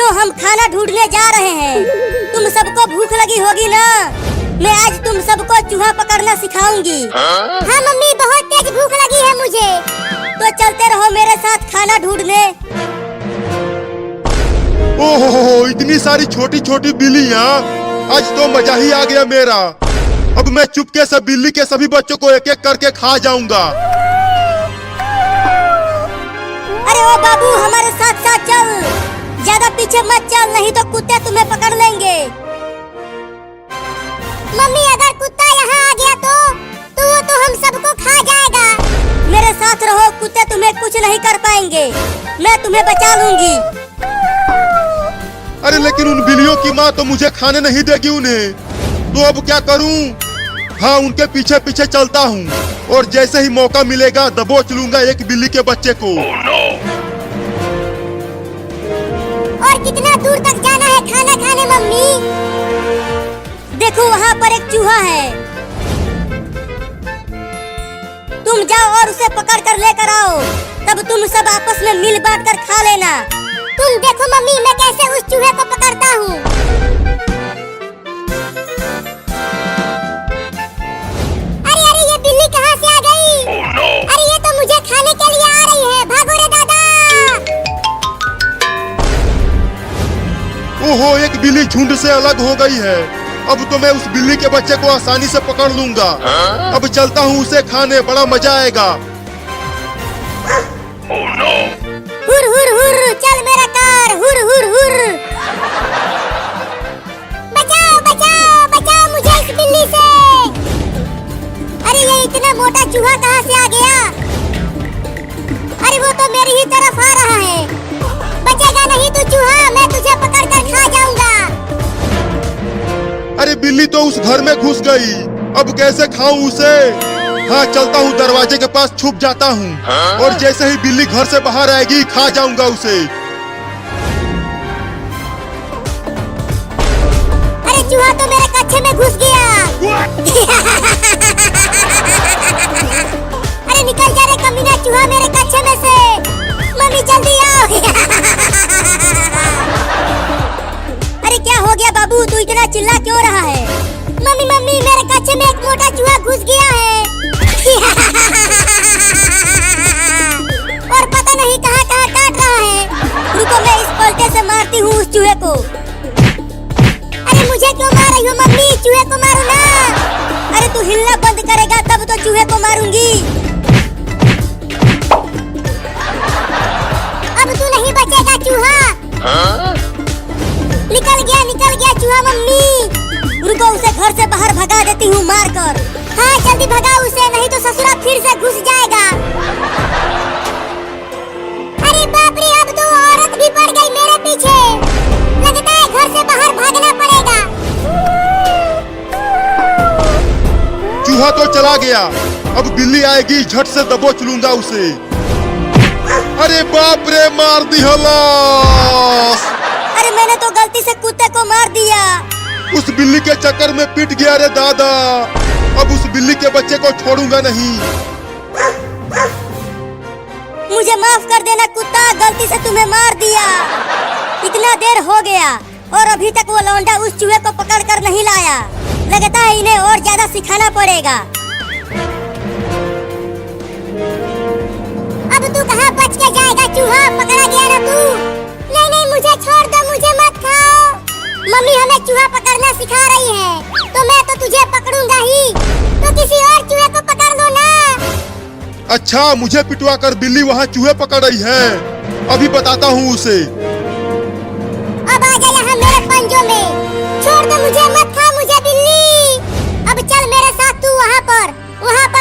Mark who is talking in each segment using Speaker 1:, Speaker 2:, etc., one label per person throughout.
Speaker 1: बच्चों, हम खाना ढूंढने जा रहे हैं। तुम सबको भूख लगी होगी ना? मैं आज तुम सबको चूहा पकड़ना सिखाऊंगी। हाँ मम्मी, बहुत तेज भूख लगी है मुझे। तो चलते रहो मेरे साथ खाना ढूंढने।
Speaker 2: ओहो, इतनी सारी छोटी छोटी बिल्लियाँ, आज तो मजा ही आ गया मेरा। अब मैं चुपके से बिल्ली के सभी बच्चों को एक एक करके खा जाऊंगा।
Speaker 1: अरे ओ बाबू, हमारे साथ साथ चल, ज्यादा पीछे मत चल, नहीं तो कुत्ते तुम्हें पकड़ लेंगे। मम्मी, अगर कुत्ता यहाँ आ गया तो वो तो हम सबको खा जाएगा। मेरे साथ रहो, कुत्ते तुम्हें कुछ नहीं कर पाएंगे, मैं तुम्हें बचा लूंगी।
Speaker 2: अरे लेकिन उन बिल्लियों की माँ तो मुझे खाने नहीं देगी उन्हें, तो अब क्या करूं? हाँ, उनके पीछे पीछे चलता हूँ और जैसे ही मौका मिलेगा दबोच लूंगा एक बिल्ली के बच्चे को।
Speaker 1: और कितना दूर तक जाना है खाना खाने मम्मी? देखो वहाँ पर एक चूहा है, तुम जाओ और उसे पकड़ कर लेकर आओ, तब तुम सब आपस में मिल बांट कर खा लेना। तुम देखो मम्मी, मैं कैसे उस चूहे को पकड़ता हूँ। अरे अरे, ये बिल्ली कहाँ से आ गई? अरे ये तो मुझे खाने के लिए आ रही है, भागो रे दादा।
Speaker 2: ओहो, एक बिल्ली झुंड से अलग हो गई है। अब तो मैं उस बिल्ली के बच्चे को आसानी से पकड़ लूंगा। अब चलता हूँ उसे खाने, बड़ा मजा आएगा।
Speaker 1: हुर हुर हुर, चल मेरा कार, हुर हुर हुर। बचाओ बचाओ बचाओ मुझे इस बिल्ली से। अरे ये इतना मोटा चूहा कहाँ से आ गया? अरे वो तो मेरी ही तरफ आ रहा है। बचेगा नहीं तू चूहा, मैं तुझे पकड़ कर खा जाऊंगा।
Speaker 2: अरे बिल्ली तो उस घर में घुस गई, अब कैसे खाऊं उसे? हाँ, चलता हूँ, दरवाजे के पास छुप जाता हूँ और जैसे ही बिल्ली घर से बाहर आएगी खा जाऊंगा उसे।
Speaker 1: अरे चूहा तो मेरे कच्चे में घुस गया। अरे निकल जा रे कमीना चूहा मेरे कच्चे में से। मम्मी जल्दी आओ। अरे क्या हो गया बाबू, तू इतना चिल्ला क्यों रहा है? मम्मी मम्मी, मेरे कच्चे में एक मोटा चूहा घुस गया है। और पता नहीं कहाँ कहाँ काट रहा है। रुको, मैं इस पलटे से मारती हूँ उस चूहे को। अरे मुझे क्यों मार रही हो मम्मी? चूहे को मारो ना। अरे तू हिलना बंद करेगा तब तो चूहे को मारूंगी। अब तू नहीं बचेगा चूहा। निकल गया चूहा मम्मी। रुको, उसे घर से बाहर भगा देती हूँ मार कर। हाँ जल्दी भगाओ उसे, नहीं तो ससुरा फिर से घुस जाएगा। अरे बाप रे, अब तो औरत भी पड़ गई मेरे पीछे। लगता है घर से बाहर भागना पड़ेगा।
Speaker 2: चूहा तो चला गया, अब बिल्ली आएगी, झट से दबोच लूंगा उसे। अरे बाप रे, मार दी हलास।
Speaker 1: अरे मैंने तो गलती से कुत्ते को मार दिया।
Speaker 2: उस बिल्ली के चक्कर में पिट गया रे दादा। अब उस बिल्ली के बच्चे को छोड़ूंगा नहीं।
Speaker 1: मुझे माफ कर देना कुत्ता, गलती से तुम्हें मार दिया। इतना देर हो गया और अभी तक वो लौंडा उस चूहे को पकड़ कर नहीं लाया। लगता है इन्हें और ज्यादा सिखाना पड़ेगा। अब तू कहाँ बच के जाएगा चूहा, पकड़ा गया ना तू। नहीं नहीं, मुझे छोड़ दो, मुझे मत खाओ। मम्मी हमें चूहा पकड़ना सिखा रही है, तो मैं तो तुझे पकड़ूंगा ही। तो किसी और चूहे को पकड़ लो ना।
Speaker 2: अच्छा, मुझे पिटवा कर बिल्ली वहाँ चूहे पकड़ रही है, अभी बताता हूँ उसे।
Speaker 1: अब आ जा यहाँ मेरे पंजों में। छोड़ दो मुझे, मत खा मुझे बिल्ली। अब चल मेरे साथ तू वहाँ पर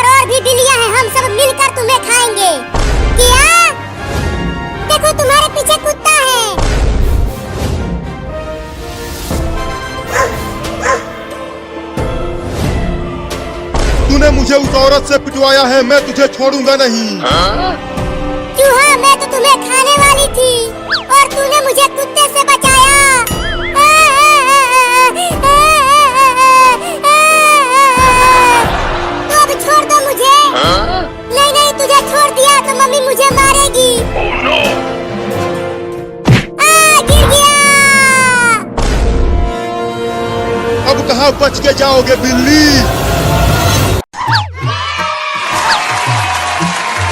Speaker 1: और भी बिल्लियाँ हैं, हम सब मिलकर तुम्हें खाएंगे। क्या? देखो तुम्हारे पीछे कुत्ता है।
Speaker 2: तूने मुझे उस औरत से पिटवाया है, मैं तुझे छोड़ूंगा नहीं।
Speaker 1: चूहा, मैं तो तुम्हें खाने वाली थी और तूने मुझे कुत्ते से बचाया। तो अब छोड़ दो मुझे। नहीं नहीं, तुझे छोड़ दिया तो मम्मी मुझे मारेगी। गिर गया।
Speaker 2: कहाँ बच के जाओगे बिल्ली।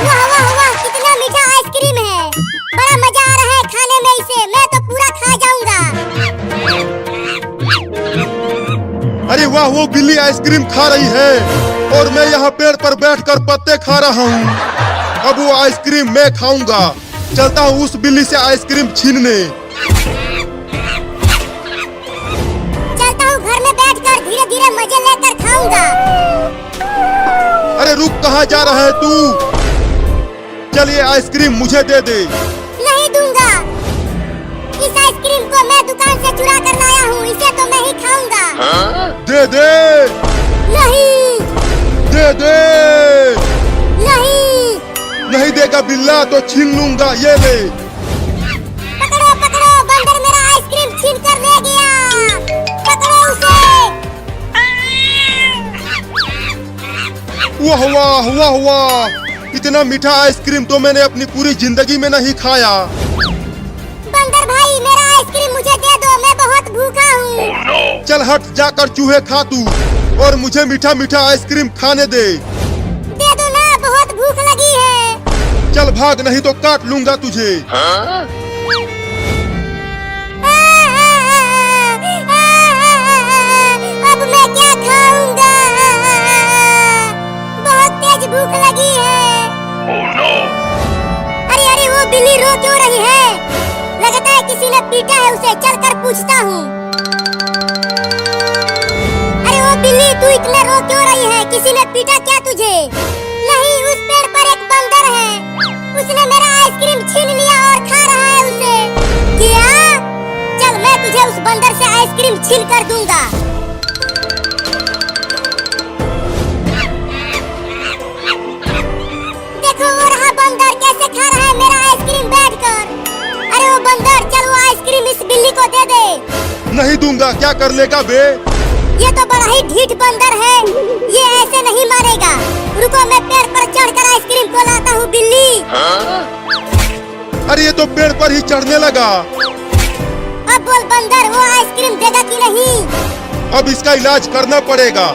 Speaker 1: वाह वाह वाह, कितना मीठा आइसक्रीम है। बड़ा मजा आ रहा है खाने में इसे। मैं तो पूरा खा जाऊंगा।
Speaker 2: अरे वाह, वो बिल्ली आइसक्रीम खा रही है और मैं यहाँ पेड़ पर बैठकर पत्ते खा रहा हूँ। अब वो आइसक्रीम मैं खाऊंगा। चलता हूँ उस बिल्ली से आइसक्रीम छीनने।
Speaker 1: चलता हूँ घर में बैठकर धीरे धीरे मजे लेकर खाऊंगा।
Speaker 2: अरे रुक, कहाँ जा रहा है तू? चलिए आइसक्रीम मुझे दे दे।
Speaker 1: नहीं दूंगा। इस आइसक्रीम को मैं दुकान से चुरा कर लाया हूँ। इसे तो मैं ही खाऊंगा।
Speaker 2: दे दे।
Speaker 1: नहीं।
Speaker 2: दे दे।
Speaker 1: नहीं।
Speaker 2: नहीं देगा बिल्ला तो छीन लूंगा। ये ले।
Speaker 1: पकड़ो पकड़ो, बंदर मेरा आइसक्रीम छीन कर ले गया। पकड़ो उसे।
Speaker 2: वाह वाह वाह वाह, इतना मीठा आइसक्रीम तो मैंने अपनी पूरी जिंदगी में नहीं खाया।
Speaker 1: बंदर भाई, मेरा आइसक्रीम मुझे दे दो। मैं बहुत भूखा हूँ।
Speaker 2: चल हट, जाकर चूहे खा तू और मुझे मीठा मीठा आइसक्रीम खाने दे।
Speaker 1: दे दो ना, बहुत भूख लगी है।
Speaker 2: चल भाग, नहीं तो काट लूंगा तुझे।
Speaker 1: अब मैं क्या खाऊंगा? बहुत तेज भूख लगी है। अरे अरे, वो बिल्ली रो क्यों रही है? लगता है किसी ने पीटा है उसे। चलकर पूछता हूँ। अरे वो बिल्ली, तू इतना रो क्यों रही है? किसी ने पीटा क्या तुझे? नहीं, उस पेड़ पर एक बंदर है। उसने मेरा आइसक्रीम छीन लिया और खा रहा है उसे। क्या? चल, मैं तुझे उस बंदर से आइसक्रीम छीन कर दूंगा। देखो वो रहा बंदर, कैसे खा रहा है मेरा आइसक्रीम बैठकर। अरे वो बंदर, चल वो आइसक्रीम इस बिल्ली को दे दे।
Speaker 2: नहीं दूंगा। क्या कर लेगा बे?
Speaker 1: ये तो बड़ा ही ढीठ बंदर है। ये ऐसे नहीं मारेगा। रुको, मैं पेड़ पर चढ़कर आइसक्रीम को लाता हूँ बिल्ली।
Speaker 2: अरे ये तो पेड़ पर ही चढ़ने लगा।
Speaker 1: अब बोल बंदर, वो आइसक्रीम देगा कि नहीं?
Speaker 2: अब इसका इलाज करना पड़ेगा।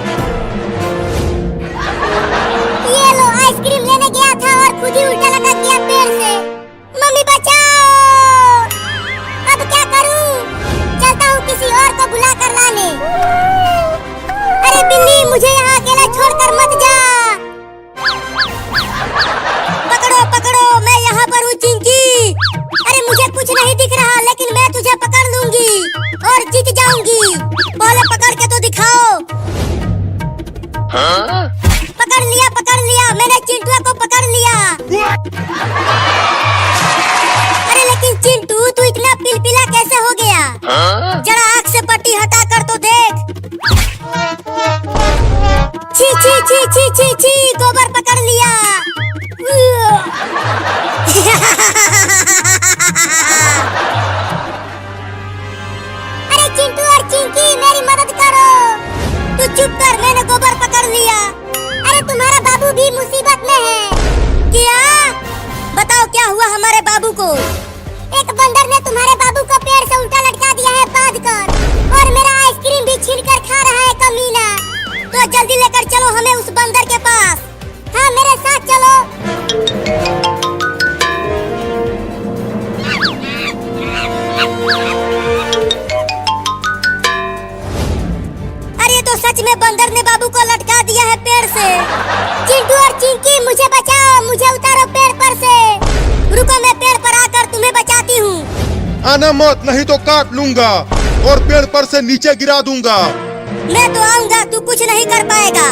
Speaker 1: ये लो, आइसक्रीम लेने गया था और खुद ही उल्टा लटक गया पेड़ से। मम्मी बचाओ। अब क्या करूं? चलता हूँ किसी और को बुला कर लाने। अरे बिल्ली, मुझे यहाँ अकेला छोड़कर मत जा। पकड़ो पकड़ो, मैं यहाँ पर हूँ चिंकी। अरे मुझे कुछ नहीं दिख रहा, लेकिन मैं तुझे पकड़ लूंगी और जीत जाऊंगी। पहले पकड़ के तो दिखाओ। पकड़ लिया, मैंने चिंटुआ को पकड़ लिया। अरे लेकिन चिंटू, तू इतना पिलपिला कैसे हो गया? जरा आँख से पट्टी हटा कर तो देख। छी छी छी छी छी छी, गोबर पकड़ लिया। अरे चिंटू और चिंकी, मेरी मदद करो। तू चुप कर, मैंने गोबर पकड़ लिया। अरे तुम्हारा बाबू भी मुसीबत में है। क्या? बताओ क्या हुआ हमारे बाबू को? एक बंदर ने तुम्हारे बाबू को पेड़ से उल्टा लटका दिया है बांधकर, और मेरा आइसक्रीम भी छीन कर खा रहा है कमीना। तो जल्दी लेकर चलो हमें उस बंदर के पास। हाँ, मेरे साथ चलो। अरे तो सच में बंदर ने बाबू को लटका दिया है पेड़ से। चिंटू और चिंकी, मुझे बचाओ, मुझे उतारो पेड़ पर से। रुको, मैं पेड़ पर आकर तुम्हें बचाती हूँ।
Speaker 2: आना मत, नहीं तो काट लूंगा और पेड़ पर से नीचे गिरा दूंगा।
Speaker 1: मैं तो आऊंगा, तू कुछ नहीं कर पाएगा।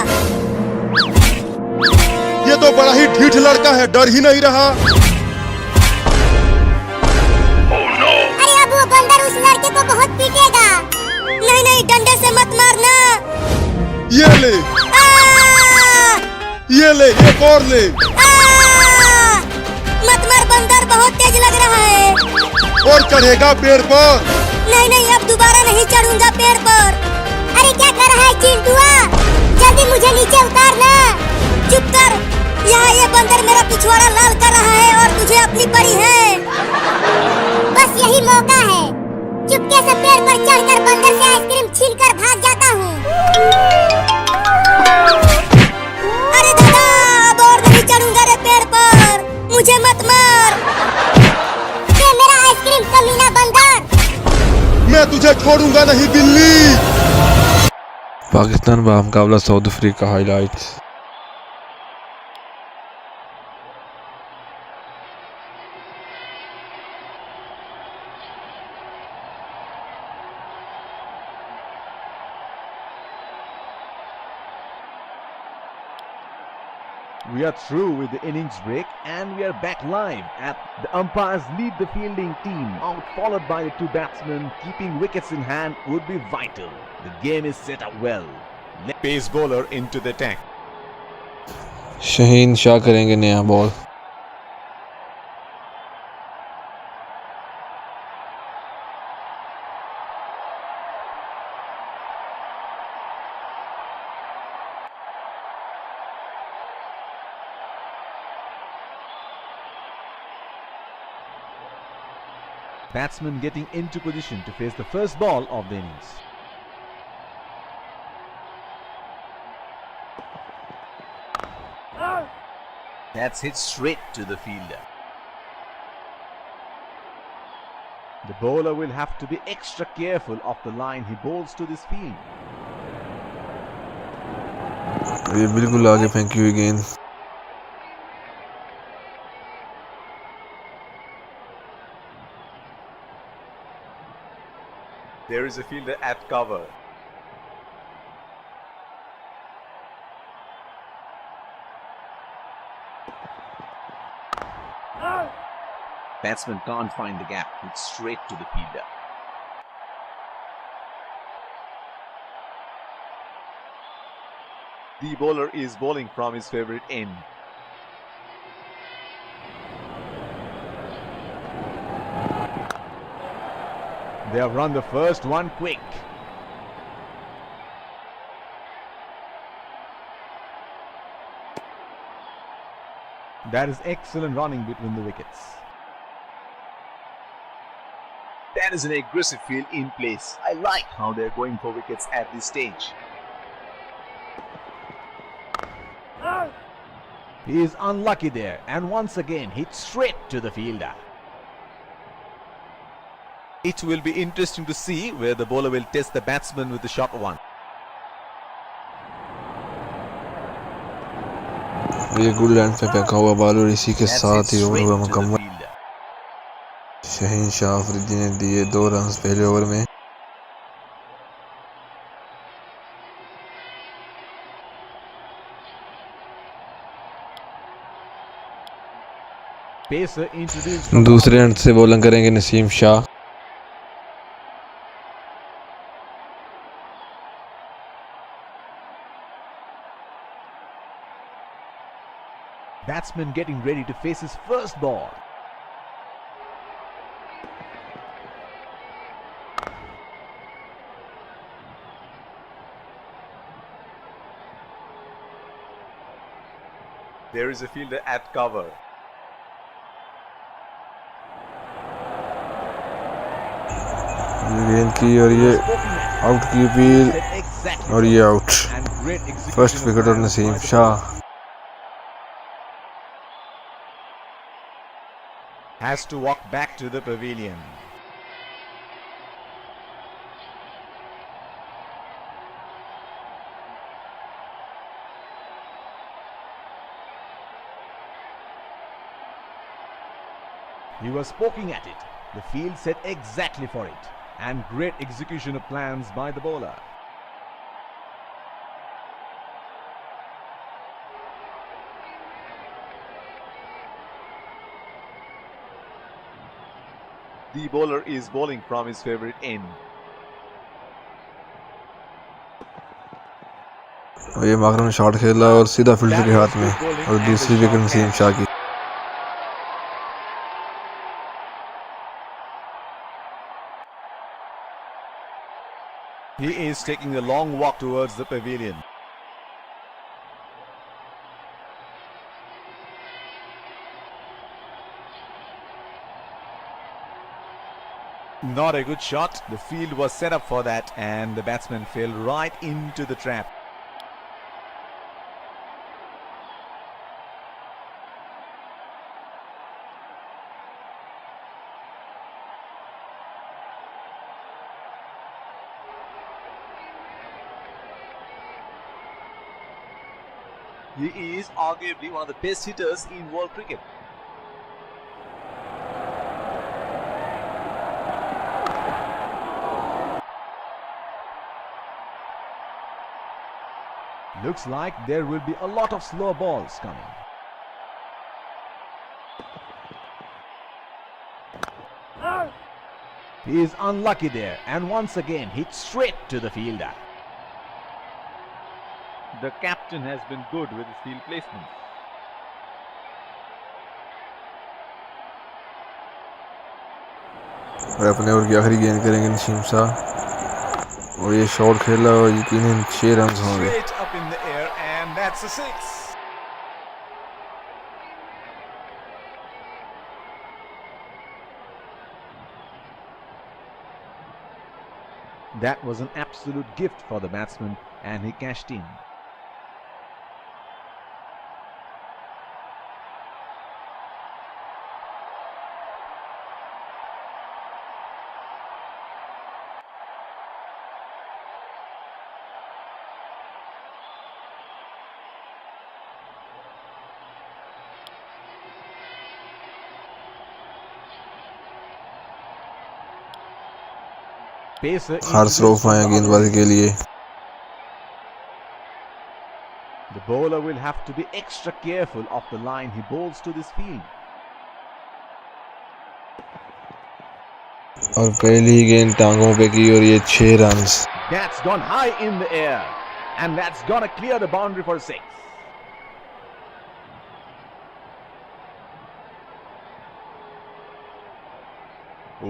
Speaker 2: ये तो बड़ा ही ढीठ लड़का है, डर ही नहीं रहा।
Speaker 1: अरे अब वो बंदर उस लड़के को बहुत पीटेगा। नहीं नहीं, डंडे से मत मारना।
Speaker 2: ये ले। ये ले, एक और ले।
Speaker 1: मत मार बंदर, बहुत तेज लग रहा है।
Speaker 2: और चढ़ेगा पेड़ पर?
Speaker 1: नहीं नहीं, अब दोबारा नहीं चढ़ूंगा पेड़ पर। अरे क्या कर रहा है चिंटुआ? जल्दी मुझे नीचे उतारना। चुप कर, यहाँ ये बंदर मेरा पिछवाड़ा लाल कर रहा है और तुझे अपनी परी है। बस यही मौका है। चुपके से पेड़ पर चढ़कर बंदर से आइसक्रीम छीनकर भाग जाता हूँ।
Speaker 2: तुझे छोड़ूंगा नहीं बिल्ली।
Speaker 3: पाकिस्तान बामुकाबला South Africa highlights.
Speaker 4: We are through with the innings break and we are back live at the umpires lead the fielding team out, followed by the two batsmen. Keeping wickets in hand would be vital. The game is set up well.
Speaker 5: Pace bowler into the attack.
Speaker 3: Shaheen Shah करेंगे नया ball.
Speaker 4: Batsman getting into position to face the first ball of the innings.
Speaker 5: That's hit straight to the fielder.
Speaker 4: The bowler will have to be extra careful of the line he bowls to this field.
Speaker 3: ये बिल्कुल आगे फेंकी हुई गेंद।
Speaker 5: There is a fielder at cover. Batsman can't find the gap. It's straight to the fielder. The bowler is bowling from his favorite end.
Speaker 4: They have run the first one quick. That is excellent running between the wickets.
Speaker 5: That is an aggressive field in place. I like how they're going for wickets at this stage.
Speaker 4: He is unlucky there and once again hit straight to the fielder.
Speaker 5: It will be interesting to see where the bowler will test the batsman with the short one.
Speaker 3: ये good land पे फेंका हुआ ball और इसी के
Speaker 5: That's
Speaker 3: साथ
Speaker 5: it
Speaker 3: he over
Speaker 5: straight
Speaker 3: हुआ
Speaker 5: to the
Speaker 3: मुकम्मल।
Speaker 5: fielder.
Speaker 3: शहीन शाह अफरीदी ने दिए 2 रन पहले ओवर में।
Speaker 4: Pacer introduced from
Speaker 3: दूसरे एंड से बॉलिंग करेंगे Naseem Shah.
Speaker 4: batsman getting ready to face his first ball.
Speaker 5: There is a fielder at cover.
Speaker 3: गेंद की और ये आउट की अपील और ये आउट। फर्स्ट विकेट और Naseem Shah.
Speaker 5: Has to walk back to the pavilion.
Speaker 4: He was poking at it. The field set exactly for it. And great execution of plans by the bowler.
Speaker 5: The bowler is bowling from his favorite end.
Speaker 3: और ये माकरम ने shot खेला और सीधा fielder के हाथ में और दूसरी विकेट नसीम शाह की।
Speaker 5: He is taking a long walk towards the pavilion. Not a good shot. The field was set up for that and the batsman fell right into the trap. He is arguably one of the best hitters in world cricket.
Speaker 4: Looks like there will be a lot of slow balls coming. He is unlucky there and once again hit straight to the fielder.
Speaker 5: The captain has been good with his field placement.
Speaker 3: और अपने over की आखिरी गेंद करेंगे नसीम शाह और ये shot खेला और यकीनन 6 रन होंगे.
Speaker 5: Straight up in the air, and that's a 6.
Speaker 4: That was an absolute gift for the batsman and he cashed in. Pacer
Speaker 3: खास रऊफ आए गेंदबाजी के लिए.
Speaker 4: The bowler will have to be extra careful of the line he bowls to this field.
Speaker 3: और पहली गेंद टांगों पे की और ये 6 run.
Speaker 4: That's gone high in the air and that's gonna clear the boundary for 6.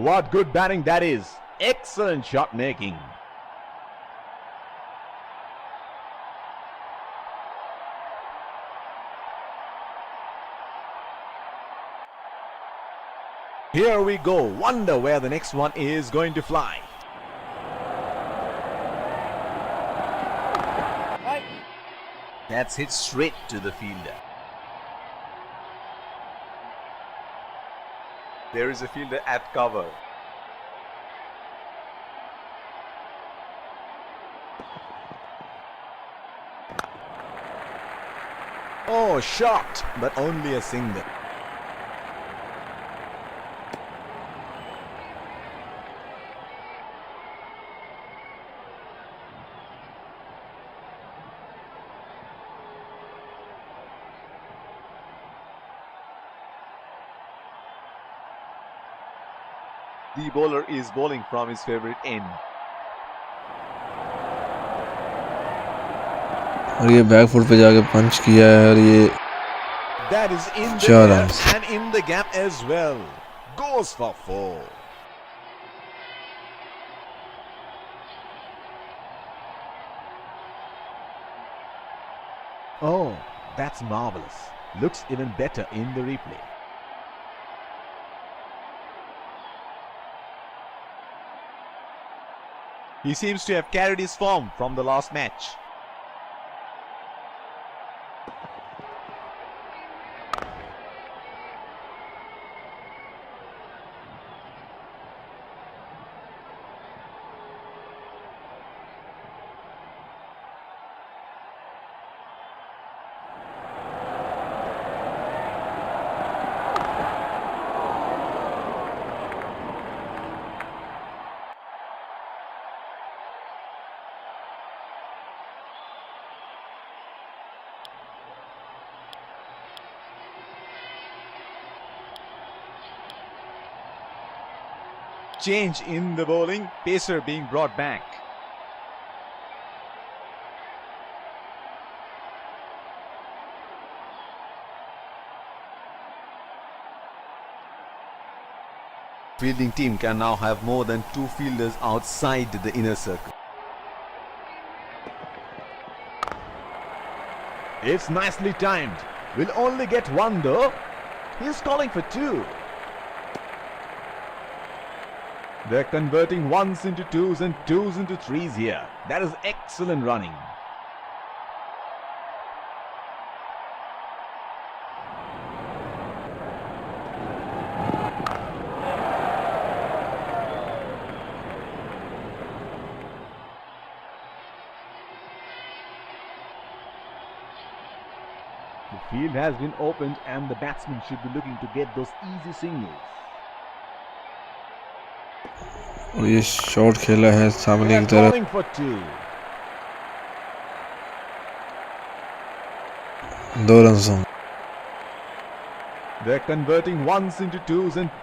Speaker 4: What good batting that is. Excellent shot making. Here we go. Wonder where the next one is going to fly.
Speaker 5: That's hit straight to the fielder. There is a fielder at cover.
Speaker 4: Oh, shot, but only a single.
Speaker 5: The bowler is bowling from his favorite end.
Speaker 3: और ये back foot पे जाके पंच किया है और ये
Speaker 4: That is in the
Speaker 3: 4
Speaker 4: air
Speaker 3: runs.
Speaker 4: and in the gap as well. Goes for 4. Oh, that's marvelous. Looks even better in the replay.
Speaker 5: He seems to have carried his form from the last match. Change in the bowling, pacer being brought back. Fielding team can now have more than 2 fielders outside the inner circle.
Speaker 4: It's nicely timed. Will only get 1 though. He's calling for 2. They're converting 1s into 2s and 2s into 3s here. That is excellent running. The field has been opened and the batsman should be looking to get those easy singles.
Speaker 3: और ये shot खेला है
Speaker 4: They
Speaker 3: सामने
Speaker 4: are
Speaker 3: की तरफ,
Speaker 4: calling for 2.
Speaker 3: 2 run होंगे।
Speaker 4: They're converting ones into twos and